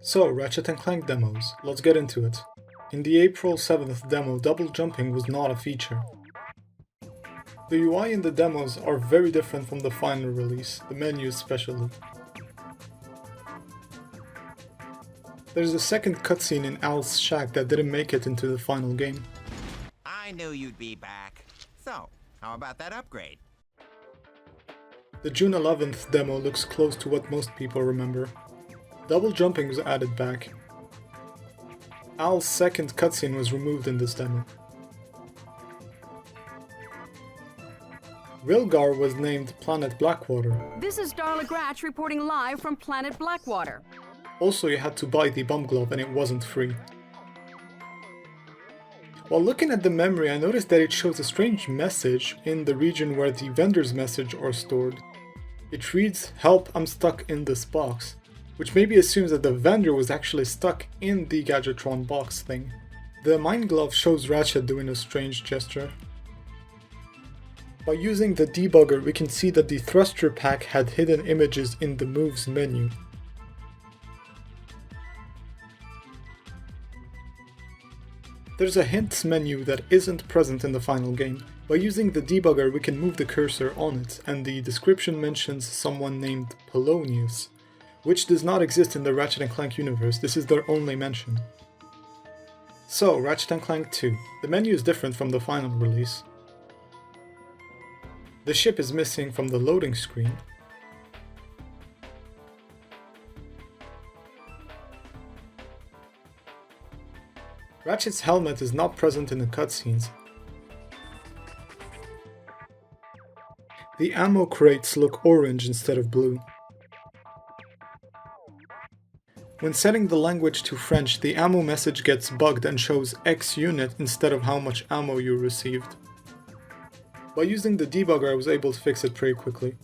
So, Ratchet & Clank demos, let's get into it. In the April 7th demo, double jumping was not a feature. The UI in the demos are very different from the final release, the menu especially. There's a second cutscene in Al's shack that didn't make it into the final game. I knew you'd be back. So, how about that upgrade? The June 11th demo looks close to what most people remember. Double jumping was added back. Al's second cutscene was removed in this demo. Rilgar was named Planet Blackwater. This is Darla Gratch reporting live from Planet Blackwater. Also, you had to buy the bum glove and it wasn't free. While looking at the memory, I noticed that it shows a strange message in the region where the vendor's message are stored. It reads, "Help, I'm stuck in this box," which maybe assumes that the vendor was actually stuck in the Gadgetron box thing. The Mind Glove shows Ratchet doing a strange gesture. By using the debugger, we can see that the thruster pack had hidden images in the moves menu. There's a hints menu that isn't present in the final game. By using the debugger, we can move the cursor on it, and the description mentions someone named Polonius, which does not exist in the Ratchet & Clank universe. This is their only mention. So, Ratchet & Clank 2. The menu is different from the final release. The ship is missing from the loading screen. Ratchet's helmet is not present in the cutscenes. The ammo crates look orange instead of blue. When setting the language to French, the ammo message gets bugged and shows X unit instead of how much ammo you received. By using the debugger, I was able to fix it pretty quickly.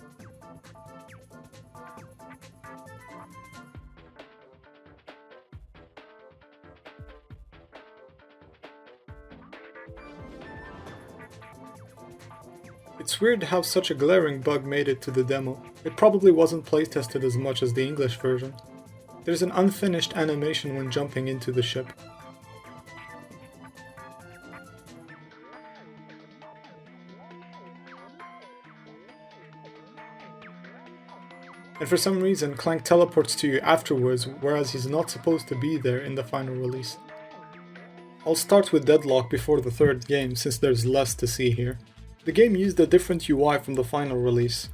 It's weird how such a glaring bug made it to the demo. It probably wasn't playtested as much as the English version. There's an unfinished animation when jumping into the ship. And for some reason, Clank teleports to you afterwards, whereas he's not supposed to be there in the final release. I'll start with Deadlocked before the third game, since there's less to see here. The game used a different UI from the final release.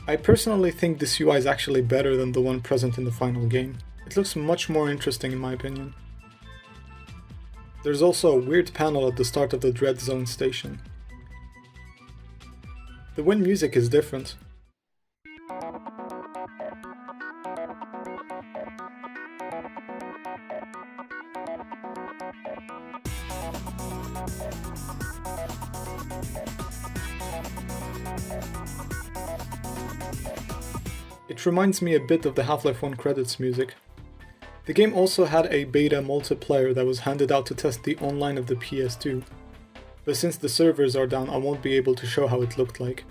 I personally think this UI is actually better than the one present in the final game. It looks much more interesting in my opinion. There's also a weird panel at the start of the Dread Zone station. The wind music is different. It reminds me a bit of the Half-Life 1 credits music. The game also had a beta multiplayer that was handed out to test the online of the PS2. But since the servers are down, I won't be able to show how it looked like.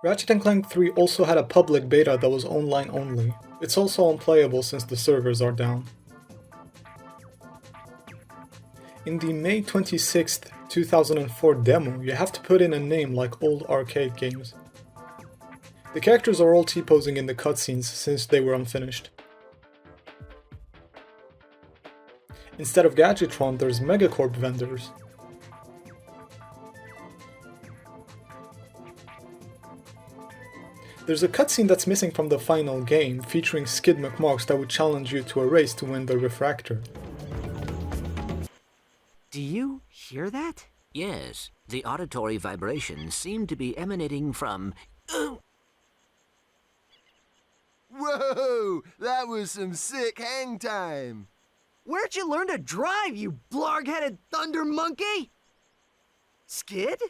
Ratchet & Clank 3 also had a public beta that was online only. It's also unplayable since the servers are down. In the May 26th, 2004 demo, you have to put in a name like old arcade games. The characters are all T-posing in the cutscenes since they were unfinished. Instead of Gadgetron, there's Megacorp vendors. There's a cutscene that's missing from the final game, featuring Skid McMarks that would challenge you to a race to win the Refractor. Do you hear that? Yes, the auditory vibrations seem to be emanating from... Whoa! That was some sick hang time! Where'd you learn to drive, you blarg-headed thunder monkey? Skid?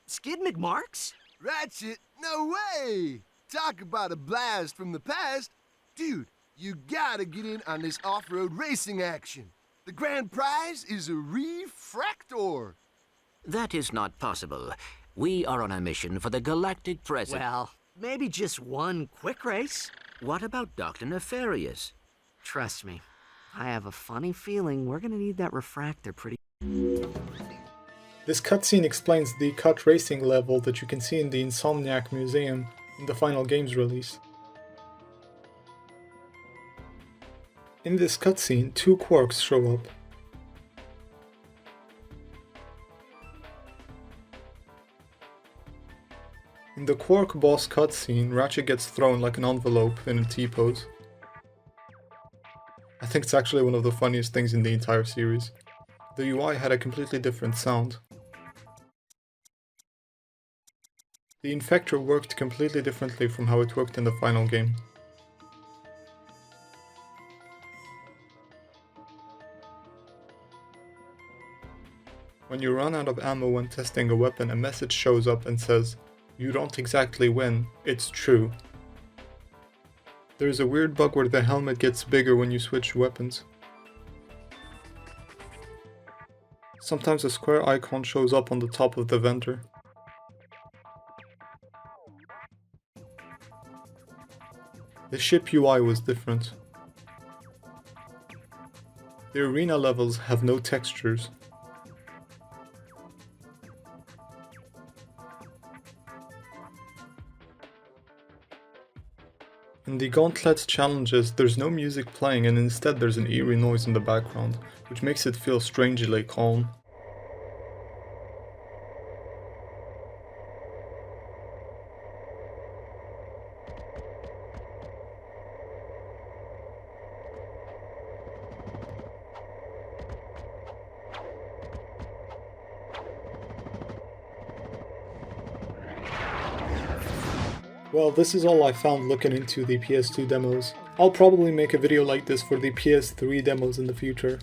Skid McMarks? Ratchet? No way! Talk about a blast from the past! Dude, You gotta get in on this off-road racing action. The grand prize is a refractor. That is not possible. We are on a mission for the galactic president. Well, maybe just one quick race. What about Dr. Nefarious? Trust me, I have a funny feeling we're gonna need that refractor pretty. This cutscene explains the cut racing level that you can see in the Insomniac Museum in the final game's release. In this cutscene, 2 quarks show up. In the Quark boss cutscene, Ratchet gets thrown like an envelope in a T-pose. I think it's actually one of the funniest things in the entire series. The UI had a completely different sound. The Infector worked completely differently from how it worked in the final game. When you run out of ammo when testing a weapon, a message shows up and says, "You don't exactly win, it's true." There's a weird bug where the helmet gets bigger when you switch weapons. Sometimes a square icon shows up on the top of the vendor. The ship UI was different. The arena levels have no textures. In the Gauntlet challenges, there's no music playing and instead there's an eerie noise in the background, which makes it feel strangely calm. Well, this is all I found looking into the PS2 demos. I'll probably make a video like this for the PS3 demos in the future.